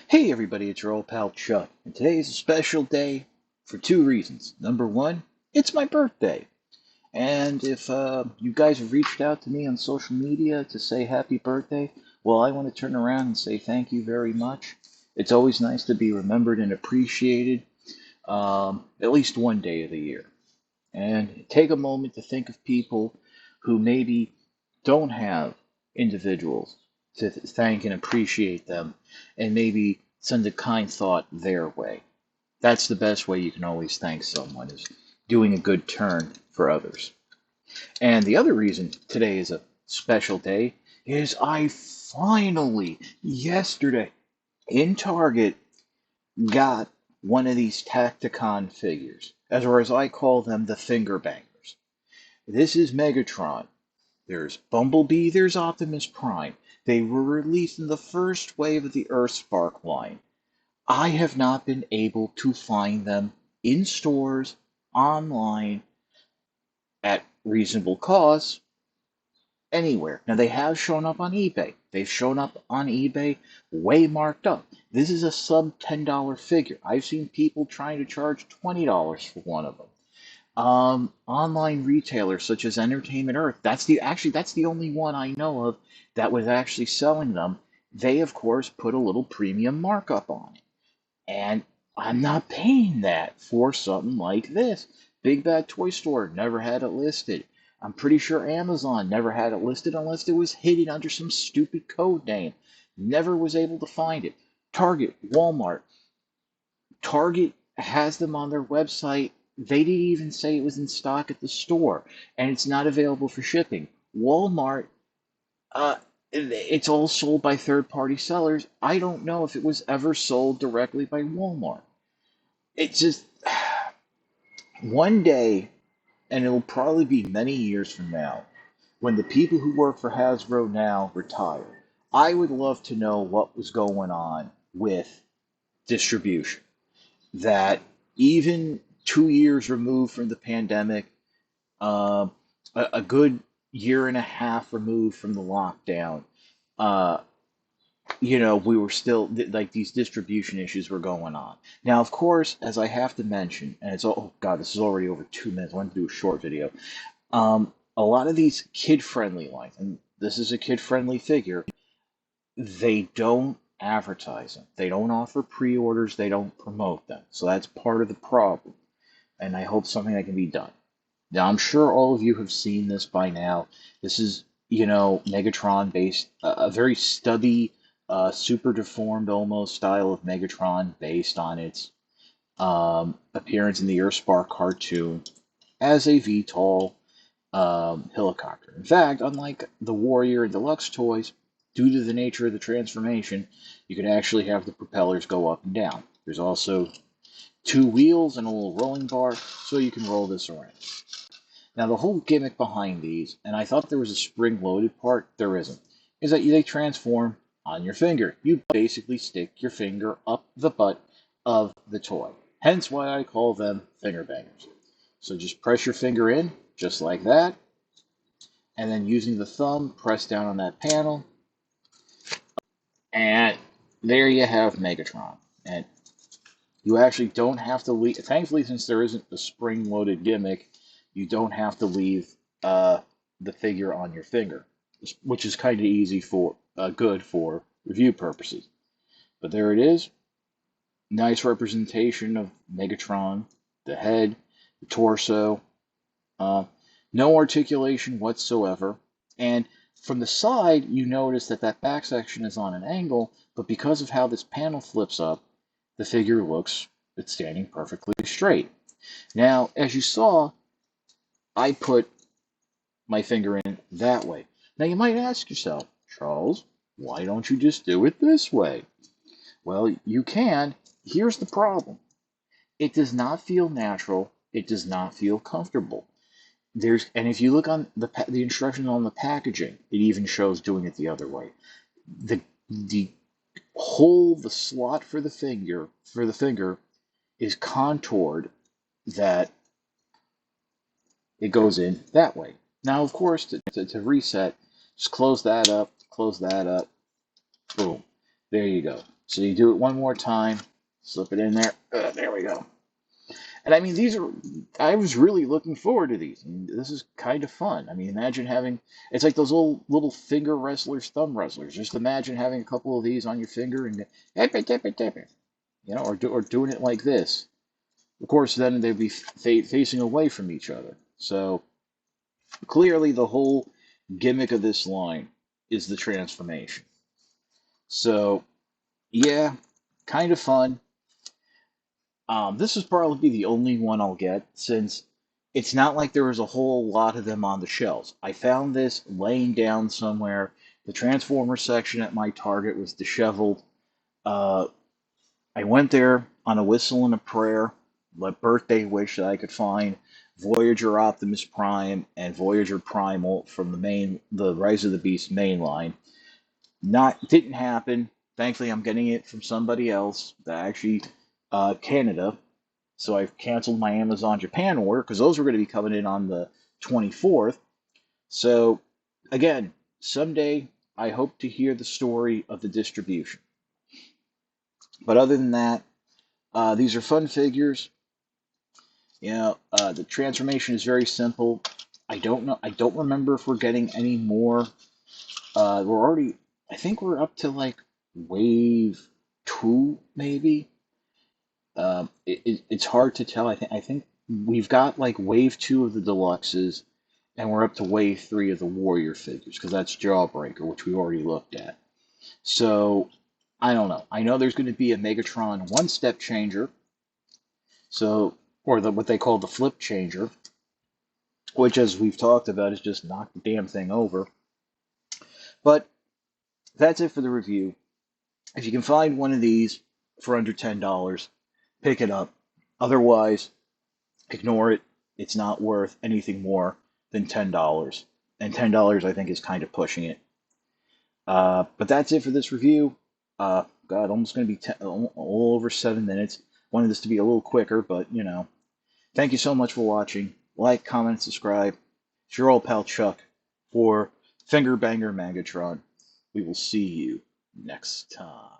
Hey everybody, it's your old pal Chuck, and today is a special day for two reasons. Number one, it's my birthday, and if you guys have reached out to me on social media to say happy birthday, well, I want to turn around and say thank you very much. It's always nice to be remembered and appreciated, at least one day of the year. And take a moment to think of people who maybe don't have individuals to thank and appreciate them, and maybe send a kind thought their way. That's the best way you can always thank someone, is doing a good turn for others. And the other reason today is a special day is I finally, yesterday, in Target, got one of these Tacticon figures, or as I call them, the finger bangers. This is Megatron. There's Bumblebee, there's Optimus Prime. They were released in the first wave of the Earthspark line. I have not been able to find them in stores, online, at reasonable costs, anywhere. Now, they have shown up on eBay. They've shown up on eBay way marked up. This is a sub $10 figure. I've seen people trying to charge $20 for one of them. Online retailers such as Entertainment Earth, that's the only one I know of that was actually selling them. They, of course, put a little premium markup on it. And I'm not paying that for something like this. Big Bad Toy Store never had it listed. I'm pretty sure Amazon never had it listed unless it was hidden under some stupid code name. Never was able to find it. Target, Walmart. Target has them on their website. They didn't even say it was in stock at the store, and it's not available for shipping. Walmart, uh, it's all sold by third-party sellers. I don't know if it was ever sold directly by Walmart. It's just one day, and it'll probably be many years from now, when the people who work for Hasbro now retire. I would love to know what was going on with distribution. That even 2 years removed from the pandemic, uh, a good year and a half removed from the lockdown, uh, we were still like these distribution issues were going on. Now, of course, as I have to mention, and oh god, this is already over 2 minutes. I want to do a short video. A lot of these kid-friendly lines, and this is a kid-friendly figure, they don't advertise them. They don't offer pre-orders. They don't promote them. So that's part of the problem. And I hope something that can be done. Now, I'm sure all of you have seen this by now. This is, Megatron based, a very stubby, super deformed almost style of Megatron based on its appearance in the Earthspark cartoon as a VTOL helicopter. In fact, unlike the Warrior and Deluxe toys, due to the nature of the transformation, you can actually have the propellers go up and down. There's also two wheels and a little rolling bar, so you can roll this around. Now, the whole gimmick behind these, and I thought there was a spring-loaded part, there isn't, is that they transform on your finger. You basically stick your finger up the butt of the toy. Hence why I call them finger bangers. So just press your finger in, just like that, and then using the thumb, press down on that panel, and there you have Megatron. And you actually don't have to leave. Thankfully, since there isn't a spring-loaded gimmick, you don't have to leave the figure on your finger, which is kind of easy good for review purposes. But there it is. Nice representation of Megatron, the head, the torso. No articulation whatsoever. And from the side, you notice that back section is on an angle, but because of how this panel flips up, the figure it's standing perfectly straight. Now, as you saw, I put my finger in that way. Now, you might ask yourself, Charles, why don't you just do it this way? Well, you can. Here's the problem. It does not feel natural. It does not feel comfortable. And if you look on the instructions on the packaging, it even shows doing it the other way. The slot for the finger is contoured that it goes in that way. Now, of course, to reset, just close that up, boom. There you go. So you do it one more time, slip it in there. There we go. And I mean, these are, I was really looking forward to these. I mean, this is kind of fun. I mean, imagine having, it's like those little finger wrestlers, thumb wrestlers. Just imagine having a couple of these on your finger and tap it, tap it, tap it, or doing it like this. Of course, then they'd be facing away from each other. So clearly, the whole gimmick of this line is the transformation. So yeah, kind of fun. This is probably the only one I'll get since it's not like there was a whole lot of them on the shelves. I found this laying down somewhere. The Transformer section at my Target was disheveled. Uh, I went there on a whistle and a prayer, a birthday wish that I could find Voyager Optimus Prime and Voyager Primal from the Rise of the Beast main line. Not didn't happen. Thankfully, I'm getting it from somebody else, actually Canada. So I've canceled my Amazon Japan order because those were going to be coming in on the 24th. So again, someday I hope to hear the story of the distribution. But other than that, these are fun figures. The transformation is very simple. I don't know. I don't remember if we're getting any more. We're already. I think we're up to like wave 2, maybe. It's hard to tell. I think we've got like wave 2 of the deluxes, and we're up to wave 3 of the warrior figures because that's Jawbreaker, which we already looked at. So I don't know. I know there's going to be a Megatron one-step changer, so or what they call the flip changer, which, as we've talked about, is just knock the damn thing over. But that's it for the review. If you can find one of these for under $10, pick it up. Otherwise, ignore it. It's not worth anything more than $10. And $10, I think, is kind of pushing it. But that's it for this review. God, almost going to be all over 7 minutes. Wanted this to be a little quicker, but Thank you so much for watching. Like, comment, subscribe. It's your old pal Chuck for Finger Banger Megatron. We will see you next time.